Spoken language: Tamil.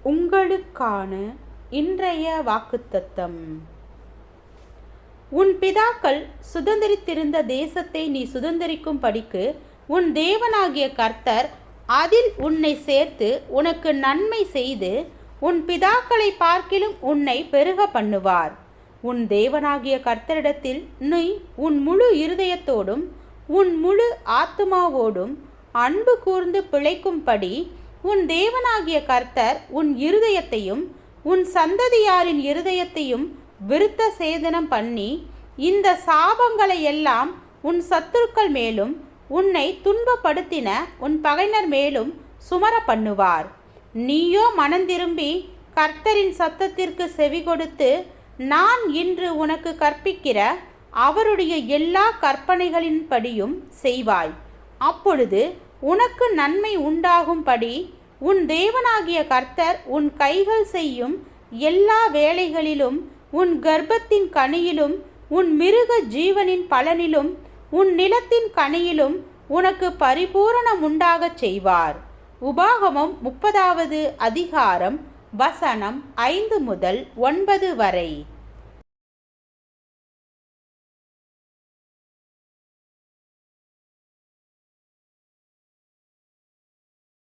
உங்களுக்கான இன்றைய வாக்குத்தத்தம். உன் பிதாக்கள் சுதந்தரித்திருந்த தேசத்தை நீ சுதந்தரிக்கும்படிக்கு உன் தேவனாகிய கர்த்தர் அதில் உன்னை சேர்த்து உனக்கு நன்மை செய்து உன் பிதாக்களை பார்க்கிலும் உன்னை பெருக பண்ணுவார். உன் தேவனாகிய கர்த்தரிடத்தில் நீ உன் முழு இருதயத்தோடும் உன் முழு ஆத்துமாவோடும் அன்பு கூர்ந்து பிழைக்கும்படி உன் தேவனாகிய கர்த்தர் உன் இருதயத்தையும் உன் சந்ததியாரின் இருதயத்தையும் விருத்த சேதனம் பண்ணி இந்த சாபங்களை எல்லாம் உன் சத்துருக்கள் மேலும் உன்னை துன்பப்படுத்தின உன் பகைஞர் மேலும் சுமர பண்ணுவார். நீயோ மனந்திரும்பி கர்த்தரின் சத்தத்திற்கு செவி கொடுத்து நான் இன்று உனக்கு கற்பிக்கிற அவருடைய எல்லா கற்பனைகளின்படியும் செய்வாய். அப்பொழுது உனக்கு நன்மை உண்டாகும்படி உன் தேவனாகிய கர்த்தர் உன் கைகள் செய்யும் எல்லா வேலைகளிலும் உன் கர்ப்பத்தின் கனியிலும் உன் மிருக ஜீவனின் பலனிலும் உன் நிலத்தின் கனியிலும் உனக்கு பரிபூரணம் உண்டாகச் செய்வார். உபாகமம் 30வது அதிகாரம் வசனம் 5 முதல் 9 வரை.